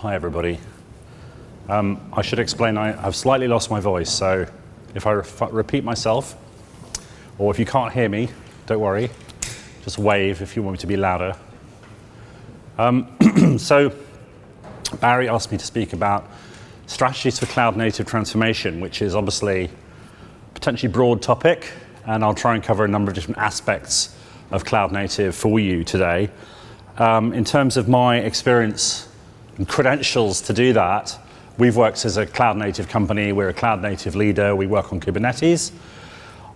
Hi, everybody. I should explain I've slightly lost my voice, so if I repeat myself, or if you can't hear me, don't worry. Just wave if you want me to be louder. So Barry asked me to speak about strategies for cloud-native transformation, which is obviously a potentially broad topic, and I'll try and cover a number of different aspects of cloud-native for you today. In terms of my experience and credentials to do that, Weaveworks is a cloud-native company. We're a cloud-native leader. We work on Kubernetes.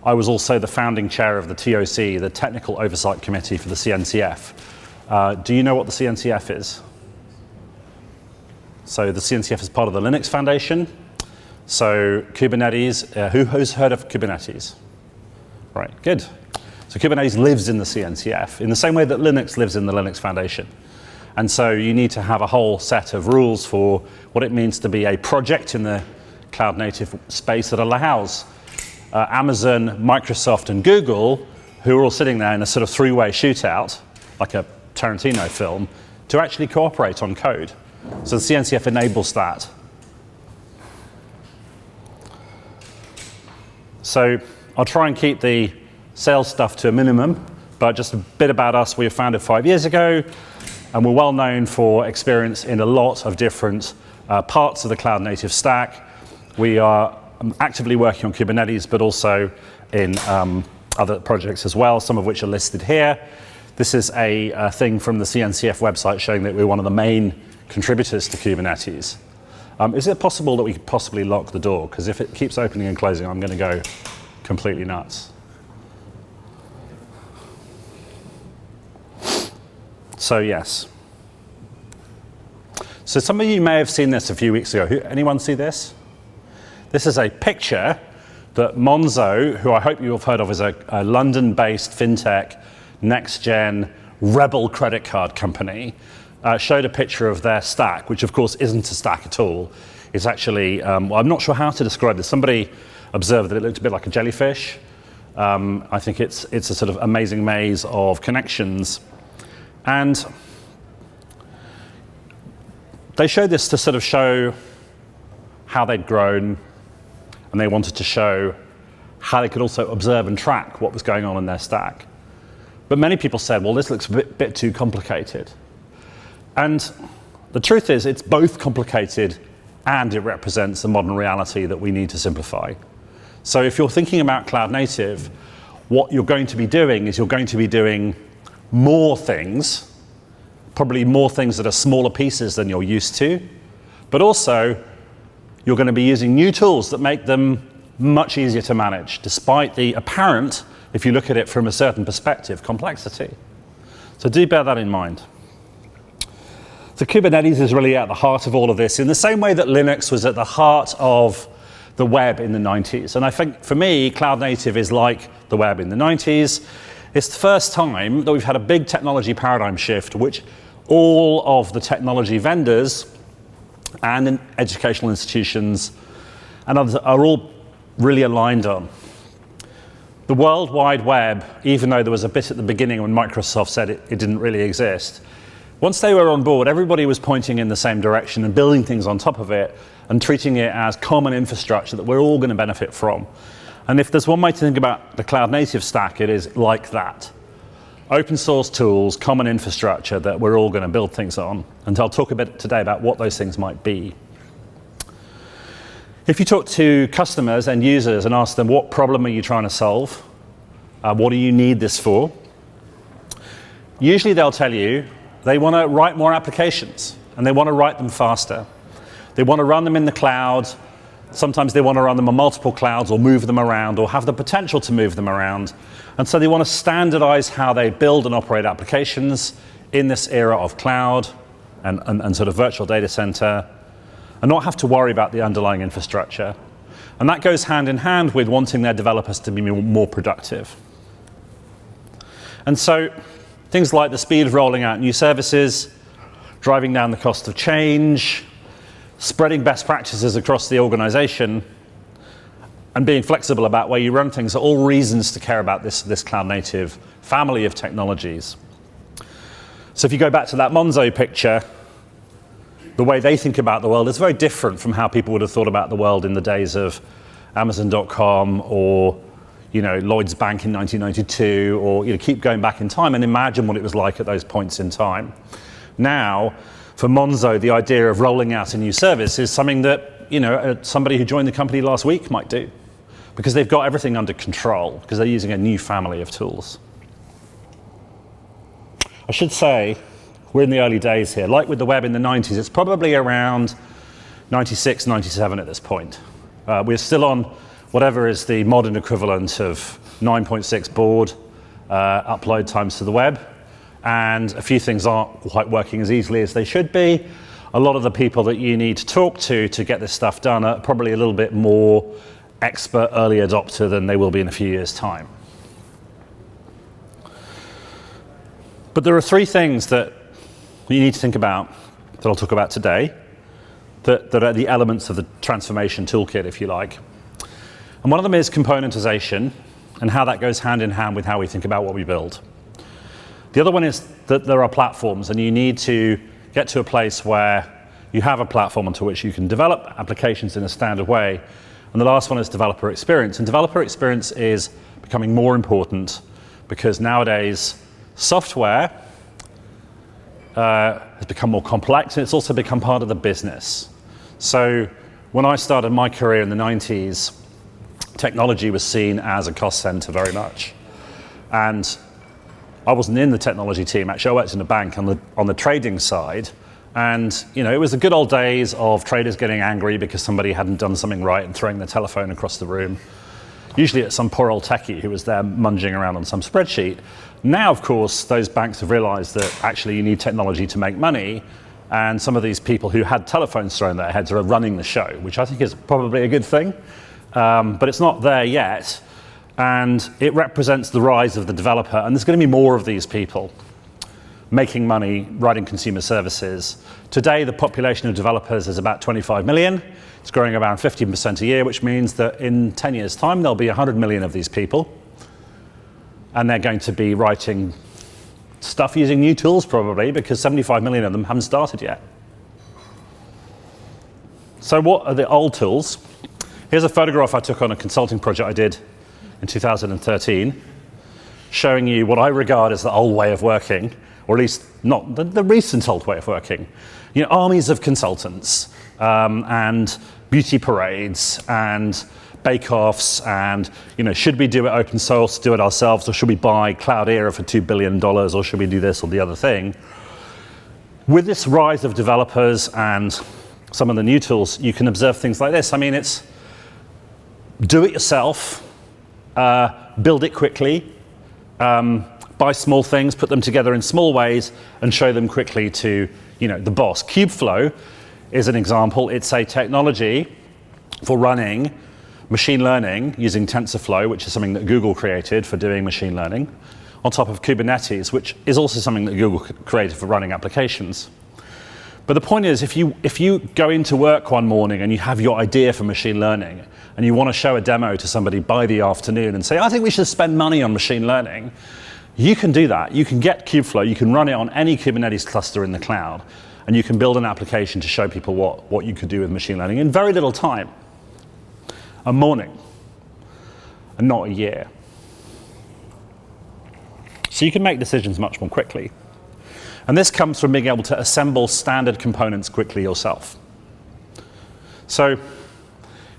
I was also the founding chair of the TOC, the Technical Oversight Committee for the CNCF. Do you know what the CNCF is? So the CNCF is part of the Linux Foundation. So Kubernetes, who's heard of Kubernetes? Right, good. So Kubernetes lives in the CNCF in the same way that Linux lives in the Linux Foundation. And so you need to have a whole set of rules for what it means to be a project in the cloud native space that allows Amazon, Microsoft, and Google, who are all sitting there in a sort of three-way shootout, like a Tarantino film, to actually cooperate on code. So the CNCF enables that. So I'll try and keep the sales stuff to a minimum, but just a bit about us. We were founded 5 years ago, and we're well known for experience in a lot of different parts of the cloud native stack. We are actively working on Kubernetes, but also in other projects as well, some of which are listed here. This is a thing from the CNCF website showing that we're one of the main contributors to Kubernetes. Is it possible that we could possibly lock the door? Because if it keeps opening and closing, I'm going to go completely nuts. So yes. So some of you may have seen this a few weeks ago. Anyone see this? This is a picture that Monzo, who I hope you have heard of, is a London-based fintech, next-gen rebel credit card company, showed a picture of their stack, which of course isn't a stack at all. It's actually, well, I'm not sure how to describe this. Somebody observed that it looked a bit like a jellyfish. I think it's a sort of amazing maze of connections. And they showed this to sort of show how they'd grown, and they wanted to show how they could also observe and track what was going on in their stack. But many people said, well, this looks a bit too complicated. And the truth is, it's both complicated and it represents a modern reality that we need to simplify. So if you're thinking about cloud native, what you're going to be doing is you're going to be doing more things, probably more things that are smaller pieces than you're used to, but also you're going to be using new tools that make them much easier to manage, despite the apparent, if you look at it from a certain perspective, complexity. So do bear that in mind. So Kubernetes is really at the heart of all of this, in the same way that Linux was at the heart of the web in the 90s. And I think, for me, cloud native is like the web in the 90s. It's the first time that we've had a big technology paradigm shift, which all of the technology vendors and educational institutions and others are all really aligned on. The World Wide Web, even though there was a bit at the beginning when Microsoft said it didn't really exist, once they were on board, everybody was pointing in the same direction and building things on top of it and treating it as common infrastructure that we're all going to benefit from. And if there's one way to think about the cloud native stack, it is like that. Open source tools, common infrastructure that we're all going to build things on. And I'll talk a bit today about what those things might be. If you talk to customers and users and ask them, what problem are you trying to solve? What do you need this for? Usually they'll tell you they want to write more applications and they want to write them faster. They want to run them in the cloud. Sometimes they want to run them on multiple clouds or move them around or have the potential to move them around. And so they want to standardize how they build and operate applications in this era of cloud and sort of virtual data center and not have to worry about the underlying infrastructure. And that goes hand in hand with wanting their developers to be more productive. And so things like the speed of rolling out new services, driving down the cost of change, spreading best practices across the organization, and being flexible about where you run things are all reasons to care about this cloud native family of technologies. So if you go back to that Monzo picture, the way they think about the world is very different from how people would have thought about the world in the days of Amazon.com or Lloyd's Bank in 1992, or keep going back in time and imagine what it was like at those points in time. Now, for Monzo, the idea of rolling out a new service is something that somebody who joined the company last week might do, because they've got everything under control, because they're using a new family of tools. I should say, we're in the early days here. Like with the web in the 90s, it's probably around 96, 97 at this point. We're still on whatever is the modern equivalent of 9.6 baud upload times to the web, and a few things aren't quite working as easily as they should be. A lot of the people that you need to talk to get this stuff done are probably a little bit more expert early adopter than they will be in a few years' time. But there are three things that you need to think about that I'll talk about today that are the elements of the transformation toolkit, if you like. And one of them is componentization and how that goes hand in hand with how we think about what we build. The other one is that there are platforms, and you need to get to a place where you have a platform onto which you can develop applications in a standard way. And the last one is developer experience. And developer experience is becoming more important because nowadays software has become more complex, and it's also become part of the business. So when I started my career in the 90s, technology was seen as a cost center very much. And I wasn't in the technology team. Actually, I worked in a bank on the trading side. And it was the good old days of traders getting angry because somebody hadn't done something right and throwing their telephone across the room, usually at some poor old techie who was there munging around on some spreadsheet. Now, of course, those banks have realized that actually you need technology to make money, and some of these people who had telephones thrown at their heads are running the show, which I think is probably a good thing, but it's not there yet, and it represents the rise of the developer, and there's going to be more of these people making money, writing consumer services. Today, the population of developers is about 25 million. It's growing around 15% a year, which means that in 10 years' time, there'll be 100 million of these people. And they're going to be writing stuff using new tools, probably, because 75 million of them haven't started yet. So what are the old tools? Here's a photograph I took on a consulting project I did in 2013, showing you what I regard as the old way of working, or at least not the recent old way of working. Armies of consultants, and beauty parades, and bake-offs, and should we do it open source, do it ourselves, or should we buy Cloud Era for $2 billion, or should we do this or the other thing? With this rise of developers and some of the new tools, you can observe things like this. I mean, it's do it yourself, build it quickly, buy small things, put them together in small ways, and show them quickly to the boss. Kubeflow is an example. It's a technology for running machine learning using TensorFlow, which is something that Google created for doing machine learning, on top of Kubernetes, which is also something that Google created for running applications. But the point is, if you go into work one morning and you have your idea for machine learning, and you want to show a demo to somebody by the afternoon and say, I think we should spend money on machine learning, you can do that. You can get Kubeflow, you can run it on any Kubernetes cluster in the cloud, and you can build an application to show people what you could do with machine learning in very little time. A morning, and not a year. So you can make decisions much more quickly. And this comes from being able to assemble standard components quickly yourself. So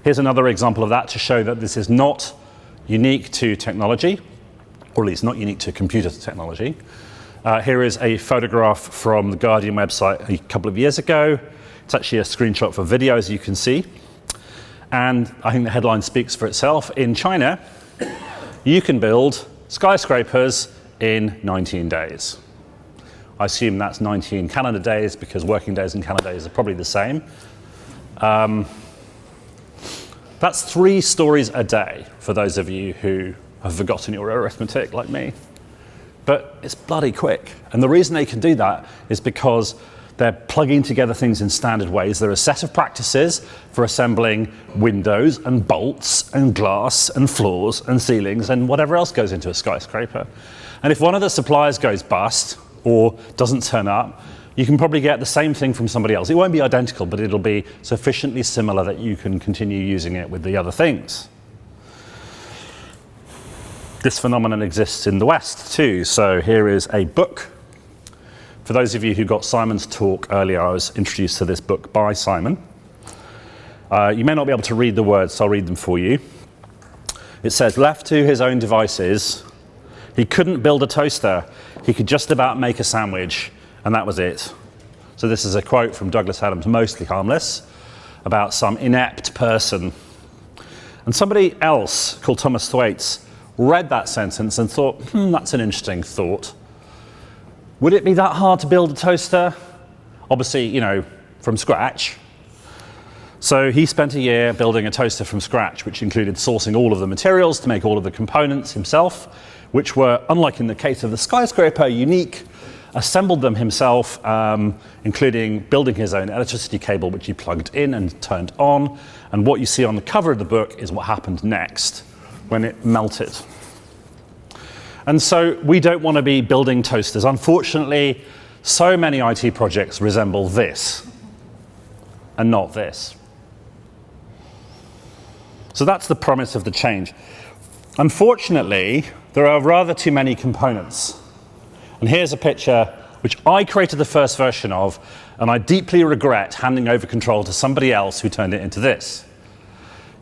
here's another example of that to show that this is not unique to technology, or at least not unique to computer technology. Here is a photograph from the Guardian website a couple of years ago. It's actually a screenshot for video, as you can see. And I think the headline speaks for itself. In China, you can build skyscrapers in 19 days. I assume that's 19 calendar days, because working days and calendar days are probably the same. That's 3 stories a day for those of you who have forgotten your arithmetic like me. But it's bloody quick. And the reason they can do that is because they're plugging together things in standard ways. There are a set of practices for assembling windows and bolts and glass and floors and ceilings and whatever else goes into a skyscraper. And if one of the suppliers goes bust or doesn't turn up, you can probably get the same thing from somebody else. It won't be identical, but it'll be sufficiently similar that you can continue using it with the other things. This phenomenon exists in the West too. So here is a book. For those of you who got Simon's talk earlier, I was introduced to this book by Simon. You may not be able to read the words, so I'll read them for you. It says, left to his own devices, he couldn't build a toaster. He could just about make a sandwich, and that was it. So this is a quote from Douglas Adams, Mostly Harmless, about some inept person. And somebody else called Thomas Thwaites read that sentence and thought, that's an interesting thought. Would it be that hard to build a toaster? Obviously, from scratch. So he spent a year building a toaster from scratch, which included sourcing all of the materials to make all of the components himself, which were, unlike in the case of the skyscraper, unique, assembled them himself, including building his own electricity cable, which he plugged in and turned on. And what you see on the cover of the book is what happened next when it melted. And so we don't want to be building toasters. Unfortunately, so many IT projects resemble this and not this. So that's the promise of the change. Unfortunately, there are rather too many components. And here's a picture which I created the first version of, and I deeply regret handing over control to somebody else who turned it into this.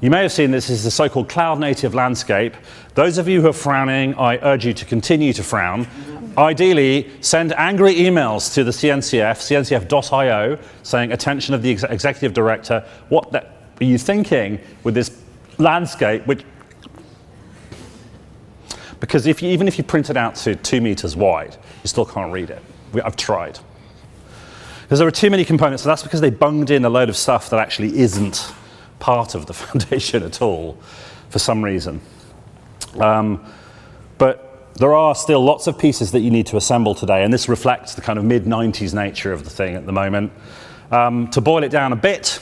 You may have seen this is the so-called cloud-native landscape. Those of you who are frowning, I urge you to continue to frown. Ideally, send angry emails to the CNCF, cncf.io, saying, attention of the executive director, what are you thinking with this landscape? Because even if you print it out to 2 meters wide, you still can't read it. I've tried. Because there are too many components, so that's because they bunged in a load of stuff that actually isn't part of the foundation at all, for some reason. But there are still lots of pieces that you need to assemble today, and this reflects the kind of mid-90s nature of the thing at the moment. To boil it down a bit,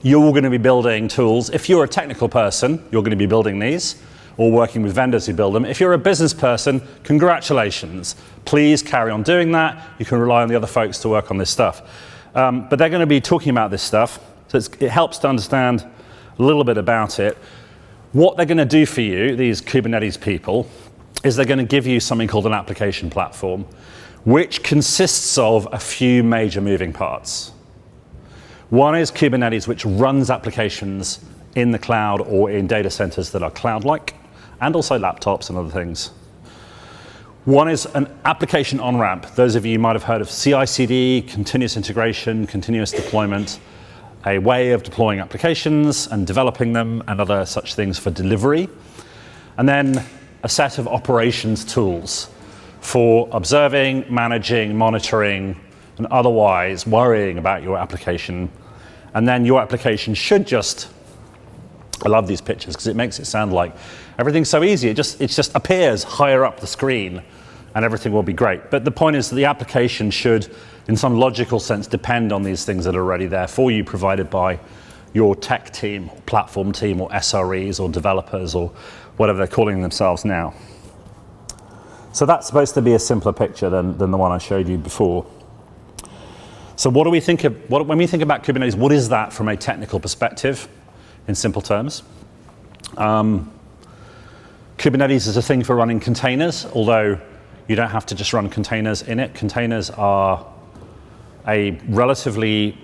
you're all going to be building tools. If you're a technical person, you're going to be building these, or working with vendors who build them. If you're a business person, congratulations. Please carry on doing that. You can rely on the other folks to work on this stuff. But they're going to be talking about this stuff, so it helps to understand a little bit about it. What they're going to do for you, these Kubernetes people, is they're going to give you something called an application platform, which consists of a few major moving parts. One is Kubernetes, which runs applications in the cloud or in data centers that are cloud-like, and also laptops and other things. One is an application on-ramp. Those of you might have heard of CI/CD, continuous integration, continuous deployment, a way of deploying applications and developing them and other such things for delivery. And then a set of operations tools for observing, managing, monitoring, and otherwise worrying about your application. And then your application should just, I love these pictures because it makes it sound like everything's so easy. It just appears higher up the screen and everything will be great. But the point is that the application should, in some logical sense, depend on these things that are already there for you, provided by your tech team, or platform team, or SREs, or developers, or whatever they're calling themselves now. So that's supposed to be a simpler picture than the one I showed you before. So what do we think of, when we think about Kubernetes, what is that from a technical perspective, in simple terms? Kubernetes is a thing for running containers, although you don't have to just run containers in it. Containers are a relatively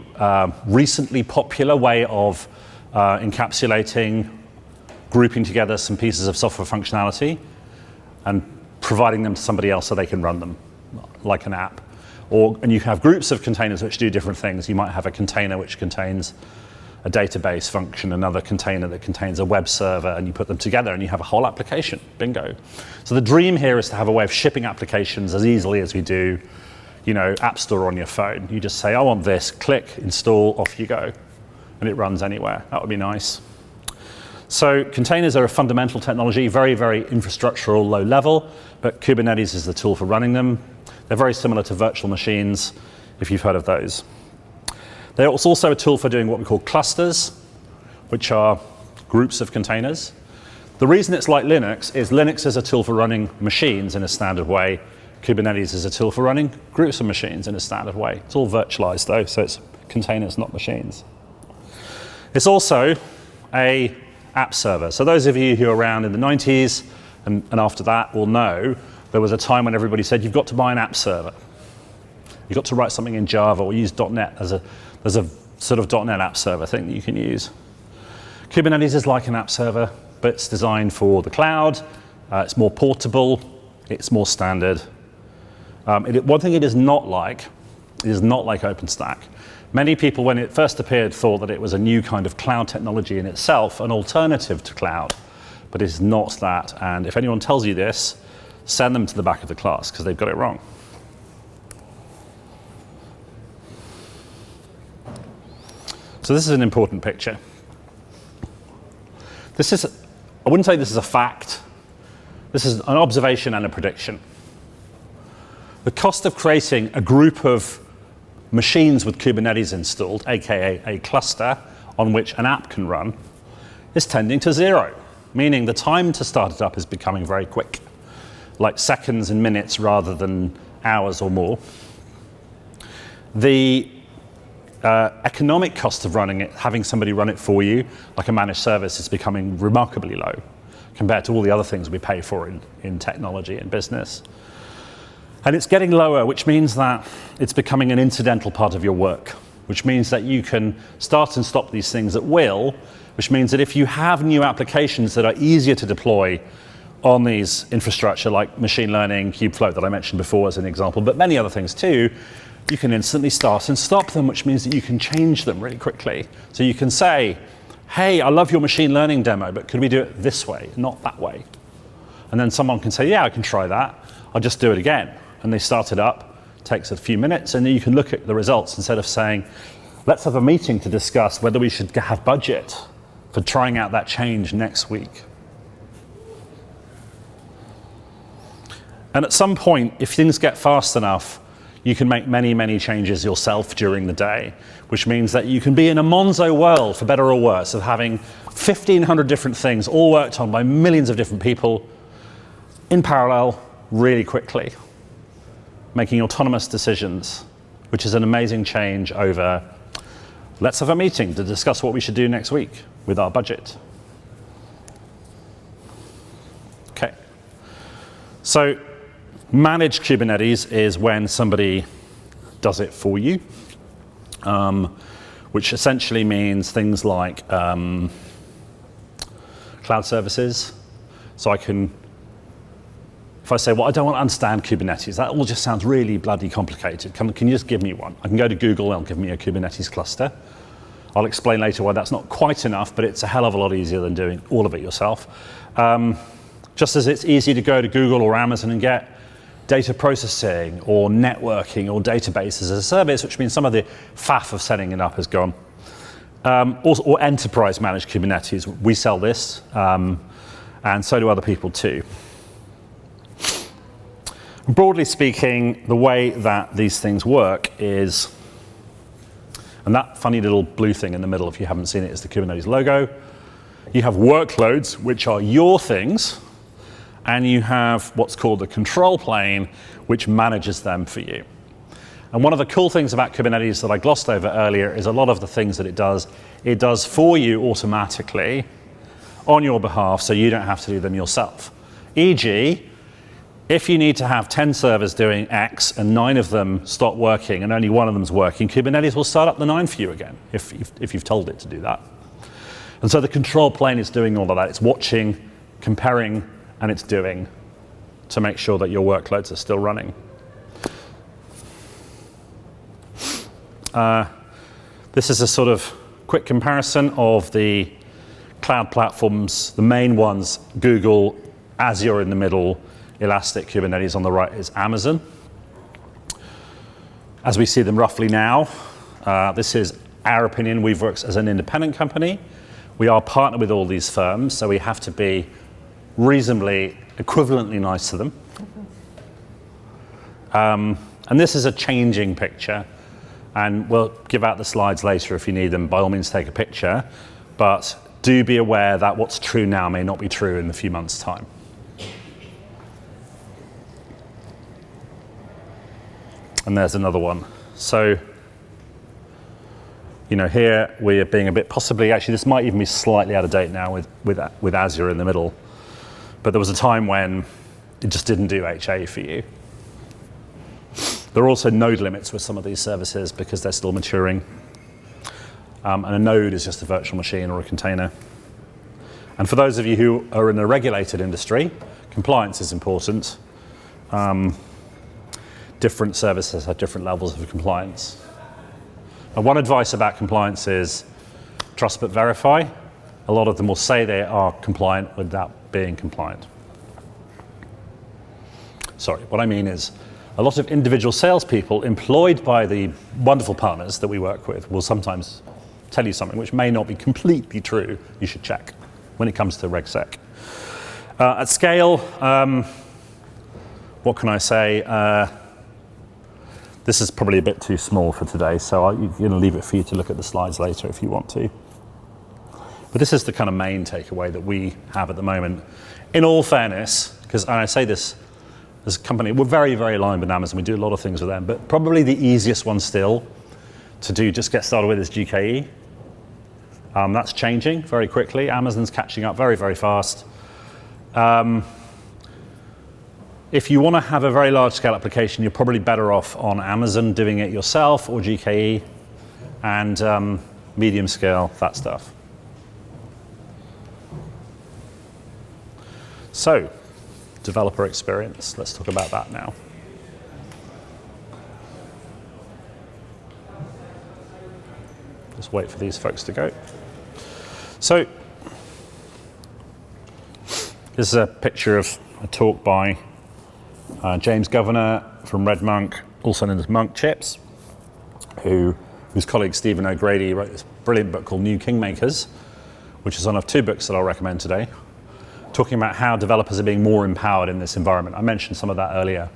recently popular way of encapsulating, grouping together some pieces of software functionality and providing them to somebody else so they can run them, like an app. And you have groups of containers which do different things. You might have a container which contains a database function, another container that contains a web server, and you put them together and you have a whole application. Bingo. So the dream here is to have a way of shipping applications as easily as we do, App Store on your phone. You just say, I want this, click, install, off you go. And it runs anywhere. That would be nice. So containers are a fundamental technology, very, very infrastructural, low level, but Kubernetes is the tool for running them. They're very similar to virtual machines, if you've heard of those. They're also a tool for doing what we call clusters, which are groups of containers. The reason it's like Linux is a tool for running machines in a standard way. Kubernetes is a tool for running groups of machines in a standard way. It's all virtualized though, so it's containers, not machines. It's also a app server. So those of you who were around in the 90s and after that will know there was a time when everybody said you've got to buy an app server. You've got to write something in Java or use .NET as a sort of .NET app server thing that you can use. Kubernetes is like an app server, but it's designed for the cloud. It's more portable. It's more standard. One thing it is not like OpenStack. Many people, when it first appeared, thought that it was a new kind of cloud technology in itself, an alternative to cloud. But it's not that. And if anyone tells you this, send them to the back of the class, because they've got it wrong. So this is an important picture. I wouldn't say this is a fact. This is an observation and a prediction. The cost of creating a group of machines with Kubernetes installed, aka a cluster on which an app can run, is tending to zero, meaning the time to start it up is becoming very quick, like seconds and minutes rather than hours or more. The economic cost of running it, having somebody run it for you, like a managed service, is becoming remarkably low compared to all the other things we pay for in technology and business. And it's getting lower, which means that it's becoming an incidental part of your work, which means that you can start and stop these things at will, which means that if you have new applications that are easier to deploy on these infrastructure, like machine learning, Kubeflow that I mentioned before as an example, but many other things too, you can instantly start and stop them, which means that you can change them really quickly. So you can say, hey, I love your machine learning demo, but could we do it this way, not that way? And then someone can say, yeah, I can try that. I'll just do it again. And they start it up, takes a few minutes, and then you can look at the results instead of saying, let's have a meeting to discuss whether we should have budget for trying out that change next week. And at some point, if things get fast enough, you can make many, many changes yourself during the day, which means that you can be in a Monzo world, for better or worse, of having 1,500 different things all worked on by millions of different people in parallel really quickly, making autonomous decisions, which is an amazing change over, let's have a meeting to discuss what we should do next week with our budget. Okay. So managed Kubernetes is when somebody does it for you, which essentially means things like cloud services. So I can, if I say, well, I don't want to understand Kubernetes, that all just sounds really bloody complicated. Can you just give me one? I can go to Google, they'll give me a Kubernetes cluster. I'll explain later why that's not quite enough, but it's a hell of a lot easier than doing all of it yourself. Just as it's easy to go to Google or Amazon and get data processing or networking or databases as a service, which means some of the faff of setting it up has gone. Or enterprise managed Kubernetes. We sell this, and so do other people too. Broadly speaking, the way that these things work is, and that funny little blue thing in the middle, if you haven't seen it, is the Kubernetes logo. You have workloads, which are your things, and you have what's called the control plane, which manages them for you. And one of the cool things about Kubernetes that I glossed over earlier is a lot of the things that it does for you automatically on your behalf, so you don't have to do them yourself. E.g., if you need to have 10 servers doing X and 9 of them stop working and only one of them's working, Kubernetes will start up the 9 for you again, if you've told it to do that. And so the control plane is doing all of that. It's watching, comparing, and it's doing to make sure that your workloads are still running. This is a sort of quick comparison of the cloud platforms. The main ones, Google, Azure in the middle, Elastic, Kubernetes on the right is Amazon. As we see them roughly now, this is our opinion. Weaveworks as an independent company. We are partnered with all these firms, so we have to be reasonably equivalently nice to them. And this is a changing picture, and we'll give out the slides later if you need them. By all means, take a picture, but do be aware that what's true now may not be true in a few months' time. And there's another one. So, here we are being a bit possibly, actually this might even be slightly out of date now with Azure in the middle. But there was a time when it just didn't do HA for you. There are also node limits with some of these services because they're still maturing. And a node is just a virtual machine or a container. And for those of you who are in a regulated industry, compliance is important. Different services have different levels of compliance. And one advice about compliance is trust but verify. A lot of them will say they are compliant without being compliant. Sorry, what I mean is a lot of individual salespeople employed by the wonderful partners that we work with will sometimes tell you something which may not be completely true. You should check when it comes to RegSec. At scale, what can I say? This is probably a bit too small for today, so I'm going to leave it for you to look at the slides later if you want to. But this is the kind of main takeaway that we have at the moment. In all fairness, because I say this as a company, we're very, very aligned with Amazon. We do a lot of things with them, but probably the easiest one still to do, just get started with, is GKE. That's changing very quickly. Amazon's catching up very, very fast. If you want to have a very large-scale application, you're probably better off on Amazon doing it yourself or GKE, and medium scale, that stuff. So, developer experience. Let's talk about that now. Just wait for these folks to go. So, this is a picture of a talk by James Governor from Red Monk, also known as Monk Chips, whose colleague Stephen O'Grady wrote this brilliant book called New Kingmakers, which is one of two books that I'll recommend today, talking about how developers are being more empowered in this environment. I mentioned some of that earlier.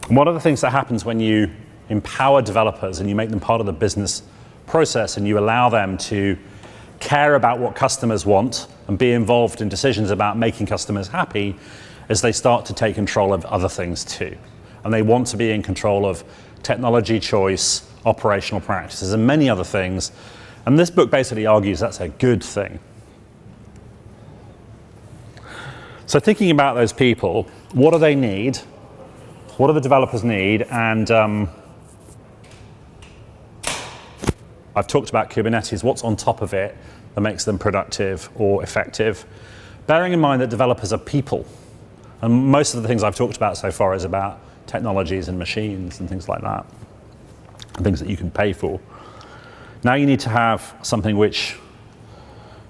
One of the things that happens when you empower developers and you make them part of the business process and you allow them to care about what customers want and be involved in decisions about making customers happy, is they start to take control of other things too. And they want to be in control of technology choice, operational practices, and many other things. And this book basically argues that's a good thing. So thinking about those people, what do they need? What do the developers need? And I've talked about Kubernetes. What's on top of it that makes them productive or effective? Bearing in mind that developers are people. And most of the things I've talked about so far is about technologies and machines and things like that, and things that you can pay for. Now you need to have something which,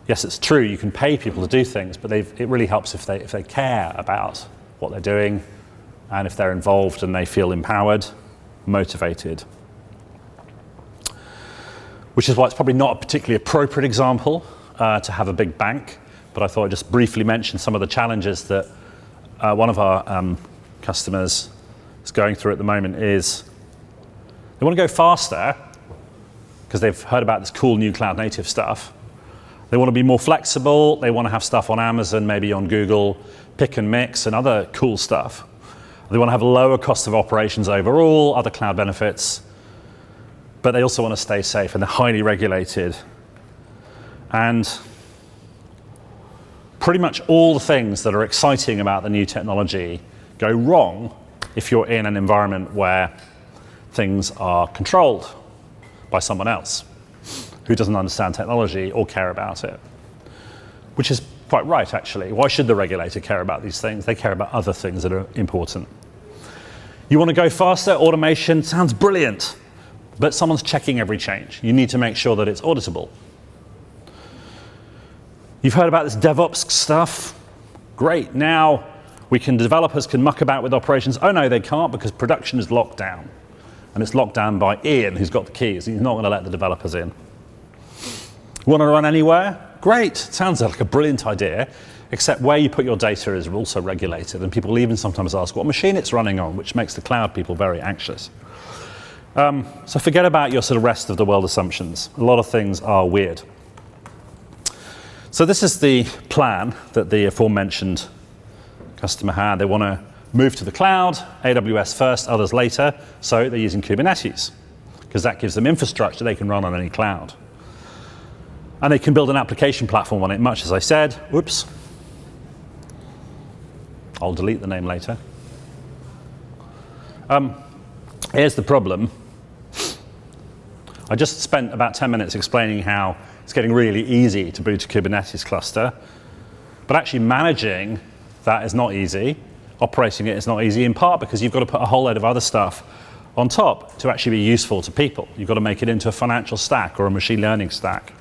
yes, it's true, you can pay people to do things, but it really helps if they care about what they're doing, and if they're involved and they feel empowered, motivated. Which is why it's probably not a particularly appropriate example to have a big bank, but I thought I'd just briefly mention some of the challenges that one of our customers is going through at the moment. Is they want to go faster because they've heard about this cool new cloud native stuff. They want to be more flexible. They want to have stuff on Amazon, maybe on Google, pick and mix and other cool stuff. They want to have a lower cost of operations overall, other cloud benefits, but they also want to stay safe, and they're highly regulated. And pretty much all the things that are exciting about the new technology go wrong if you're in an environment where things are controlled by someone else who doesn't understand technology or care about it. Which is quite right, actually. Why should the regulator care about these things? They care about other things that are important. You want to go faster? Automation sounds brilliant. But someone's checking every change. You need to make sure that it's auditable. You've heard about this DevOps stuff. Great. Now developers can muck about with operations. Oh no, they can't, because production is locked down. And it's locked down by Ian, who's got the keys. He's not going to let the developers in. You want to run anywhere? Great. Sounds like a brilliant idea, except where you put your data is also regulated. And people even sometimes ask what machine it's running on, which makes the cloud people very anxious. So forget about your sort of rest of the world assumptions. A lot of things are weird. So this is the plan that the aforementioned customer had. They want to move to the cloud, AWS first, others later, so they're using Kubernetes, because that gives them infrastructure they can run on any cloud. And they can build an application platform on it, much as I said. Whoops. I'll delete the name later. Here's the problem. I just spent about 10 minutes explaining how it's getting really easy to boot a Kubernetes cluster, but actually managing that is not easy. Operating it is not easy, in part because you've got to put a whole load of other stuff on top to actually be useful to people. You've got to make it into a financial stack or a machine learning stack,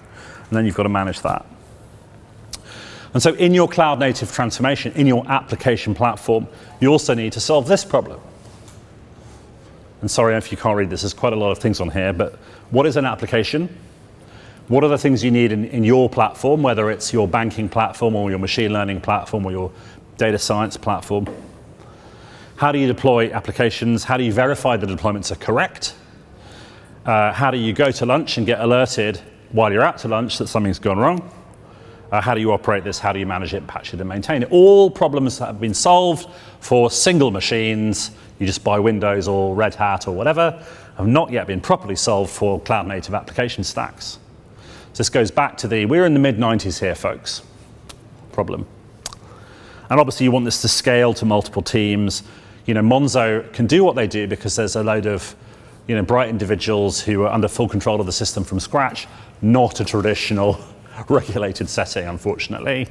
and then you've got to manage that. And so in your cloud native transformation, in your application platform, you also need to solve this problem. And sorry if you can't read this, there's quite a lot of things on here, but what is an application? What are the things you need in your platform, whether it's your banking platform or your machine learning platform or your data science platform? How do you deploy applications? How do you verify the deployments are correct? How do you go to lunch and get alerted while you're out to lunch that something's gone wrong? How do you operate this? How do you manage it, patch it, and maintain it? All problems that have been solved for single machines, you just buy Windows or Red Hat or whatever, have not yet been properly solved for cloud-native application stacks. So this goes back to we're in the mid-90s here, folks, problem. And obviously you want this to scale to multiple teams. Monzo can do what they do because there's a load of bright individuals who are under full control of the system from scratch, not a traditional regulated setting, unfortunately.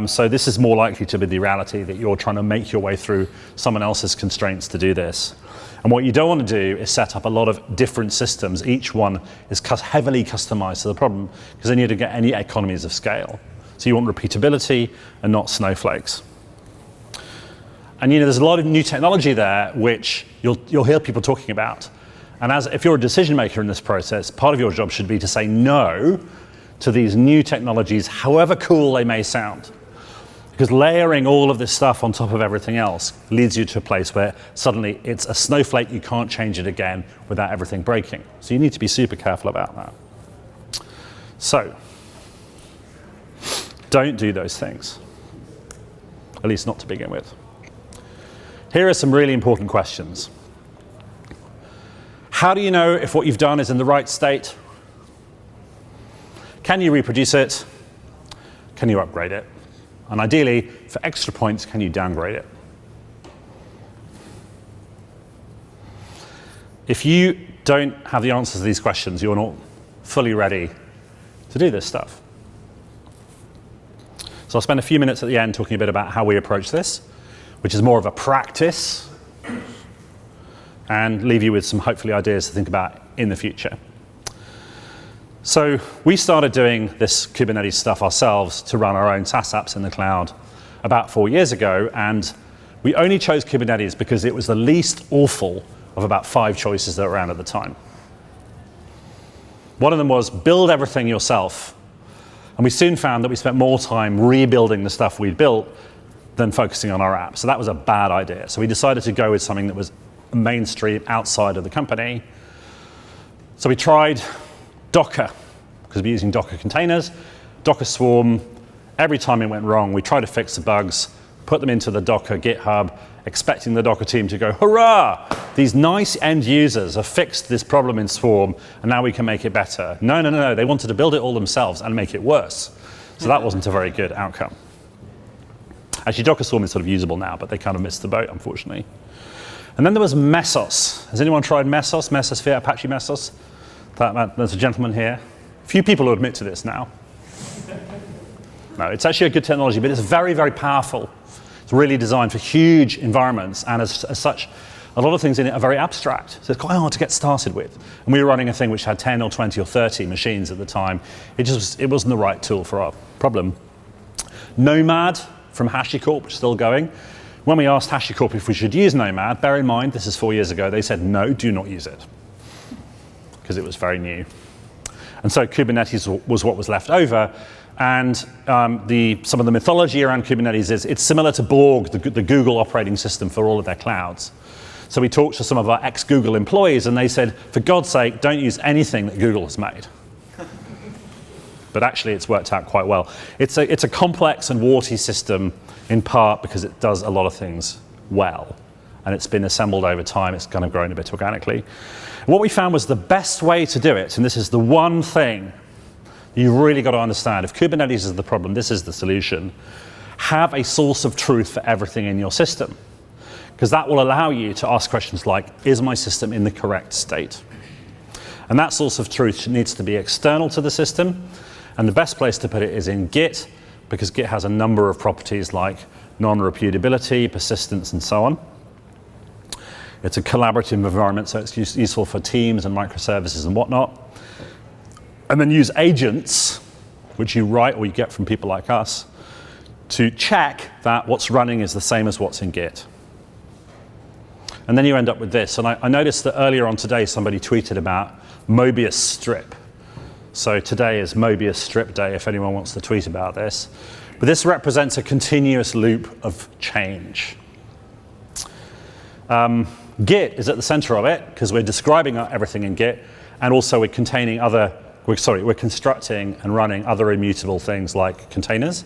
So this is more likely to be the reality that you're trying to make your way through someone else's constraints to do this. And what you don't want to do is set up a lot of different systems. Each one is heavily customized to the problem, because then you don't get any economies of scale. So you want repeatability and not snowflakes. And there's a lot of new technology there which you'll hear people talking about. And if you're a decision maker in this process, part of your job should be to say no to these new technologies, however cool they may sound. Because layering all of this stuff on top of everything else leads you to a place where suddenly it's a snowflake, you can't change it again without everything breaking. So you need to be super careful about that. So, don't do those things, at least not to begin with. Here are some really important questions. How do you know if what you've done is in the right state? Can you reproduce it? Can you upgrade it? And ideally, for extra points, can you downgrade it? If you don't have the answers to these questions, you're not fully ready to do this stuff. So I'll spend a few minutes at the end talking a bit about how we approach this, which is more of a practice, and leave you with some hopefully ideas to think about in the future. So we started doing this Kubernetes stuff ourselves to run our own SaaS apps in the cloud about 4 years ago, and we only chose Kubernetes because it was the least awful of about 5 choices that were around at the time. One of them was build everything yourself, and we soon found that we spent more time rebuilding the stuff we'd built than focusing on our app. So that was a bad idea. So we decided to go with something that was mainstream outside of the company. So we tried Docker, because we're using Docker containers, Docker Swarm. Every time it went wrong, we tried to fix the bugs, put them into the Docker GitHub, expecting the Docker team to go, hurrah! These nice end users have fixed this problem in Swarm, and now we can make it better. No. They wanted to build it all themselves and make it worse. So that wasn't a very good outcome. Actually, Docker Swarm is sort of usable now, but they kind of missed the boat, unfortunately. And then there was Mesos. Has anyone tried Mesos? Mesosphere, Apache Mesos? There's a gentleman here. Few people will admit to this now. No, it's actually a good technology, but it's very, very powerful. It's really designed for huge environments, and as such, a lot of things in it are very abstract. So it's quite hard to get started with. And we were running a thing which had 10 or 20 or 30 machines at the time. It wasn't the right tool for our problem. Nomad from HashiCorp, which is still going. When we asked HashiCorp if we should use Nomad, bear in mind, this is 4 years ago, they said, no, do not use it, because it was very new. And so Kubernetes was what was left over. And some of the mythology around Kubernetes is it's similar to Borg, the Google operating system for all of their clouds. So we talked to some of our ex-Google employees, and they said, for God's sake, don't use anything that Google has made. but actually it's worked out quite well. It's a complex and warty system in part because it does a lot of things well, and it's been assembled over time. It's kind of grown a bit organically. What we found was the best way to do it, and this is the one thing you've really got to understand. If Kubernetes is the problem, this is the solution. Have a source of truth for everything in your system, because that will allow you to ask questions like, is my system in the correct state? And that source of truth needs to be external to the system, and the best place to put it is in Git, because Git has a number of properties like non-reputability, persistence, and so on. It's a collaborative environment, so it's useful for teams and microservices and whatnot. And then use agents, which you write or you get from people like us, to check that what's running is the same as what's in Git. And then you end up with this. And I noticed that earlier on today somebody tweeted about Mobius strip. So today is Mobius strip day if anyone wants to tweet about this. But this represents a continuous loop of change. Git is at the center of it because we're describing everything in Git, and also we're constructing and running other immutable things like containers.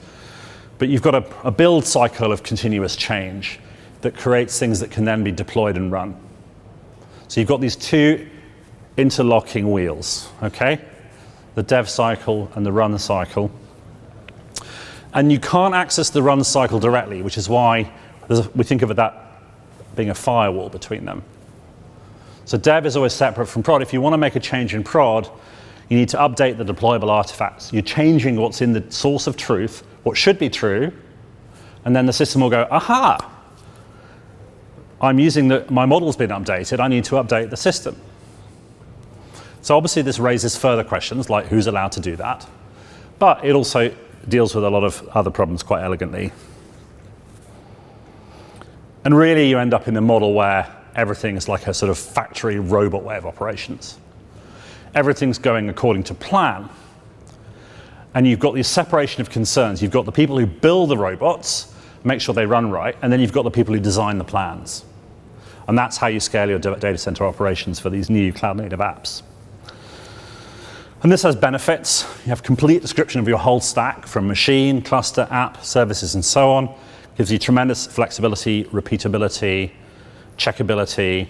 But you've got a build cycle of continuous change that creates things that can then be deployed and run. So you've got these two interlocking wheels, okay? The dev cycle and the run cycle. And you can't access the run cycle directly, which is why we think of that being a firewall between them. So dev is always separate from prod. If you want to make a change in prod, you need to update the deployable artifacts. You're changing what's in the source of truth, what should be true, and then the system will go, aha, I'm using my model's been updated, I need to update the system. So obviously this raises further questions like who's allowed to do that, but it also deals with a lot of other problems quite elegantly. And really you end up in a model where everything is like a sort of factory robot way of operations. Everything's going according to plan. And you've got this separation of concerns. You've got the people who build the robots, make sure they run right, and then you've got the people who design the plans. And that's how you scale your data center operations for these new cloud-native apps. And this has benefits. You have complete description of your whole stack from machine, cluster, app, services, and so on. Gives you tremendous flexibility, repeatability, checkability,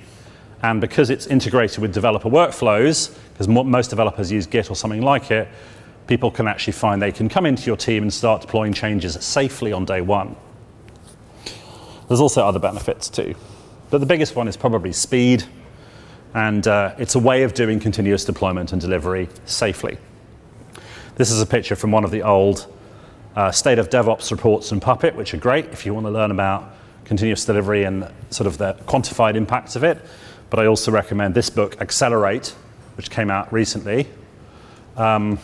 and because it's integrated with developer workflows, because most developers use Git or something like it, people can actually find they can come into your team and start deploying changes safely on day one. There's also other benefits too, but the biggest one is probably speed, and it's a way of doing continuous deployment and delivery safely. This is a picture from one of the old State of DevOps reports in Puppet, which are great if you want to learn about continuous delivery and sort of the quantified impacts of it. But I also recommend this book, Accelerate, which came out recently. I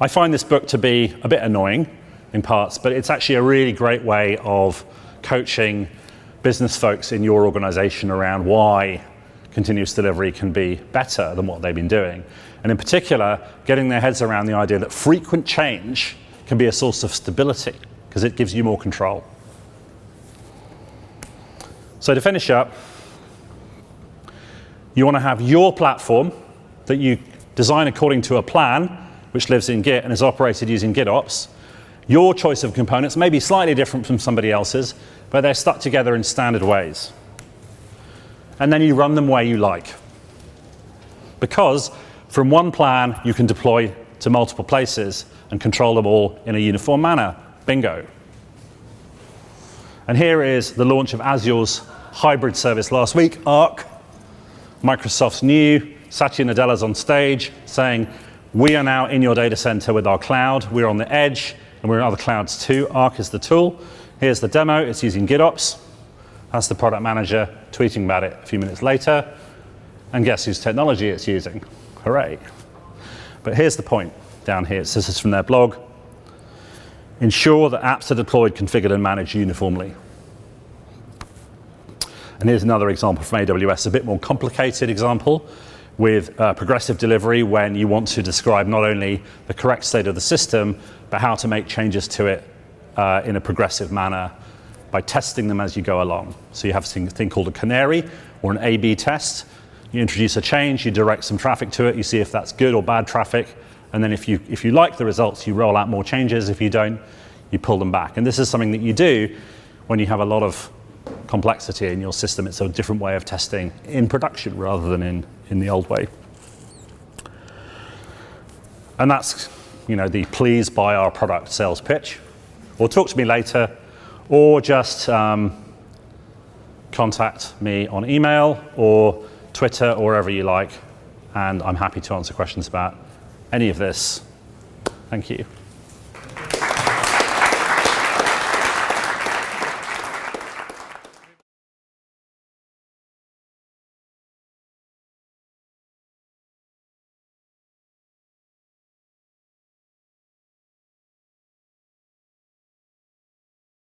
find this book to be a bit annoying in parts, but it's actually a really great way of coaching business folks in your organization around why continuous delivery can be better than what they've been doing. And in particular, getting their heads around the idea that frequent change can be a source of stability because it gives you more control. So to finish up, you want to have your platform that you design according to a plan, which lives in Git and is operated using GitOps. Your choice of components may be slightly different from somebody else's, but they're stuck together in standard ways. And then you run them where you like. Because from one plan, you can deploy to multiple places and control them all in a uniform manner. Bingo. And here is the launch of Azure's hybrid service last week, Arc. Microsoft's new. Satya Nadella's on stage saying, we are now in your data center with our cloud. We're on the edge, and we're in other clouds too. Arc is the tool. Here's the demo. It's using GitOps. That's the product manager tweeting about it a few minutes later. And guess whose technology it's using? Hooray. But here's the point down here. This is from their blog. Ensure that apps are deployed, configured, and managed uniformly. And here's another example from AWS, a bit more complicated example with progressive delivery when you want to describe not only the correct state of the system, but how to make changes to it in a progressive manner by testing them as you go along. So you have a thing called a canary or an A/B test. You introduce a change, you direct some traffic to it, you see if that's good or bad traffic, And then if you like the results, you roll out more changes. If you don't, you pull them back. And this is something that you do when you have a lot of complexity in your system. It's a different way of testing in production rather than in the old way. And that's, the please buy our product sales pitch. Or talk to me later, or just contact me on email or Twitter or wherever you like, and I'm happy to answer questions about any of this. Thank you.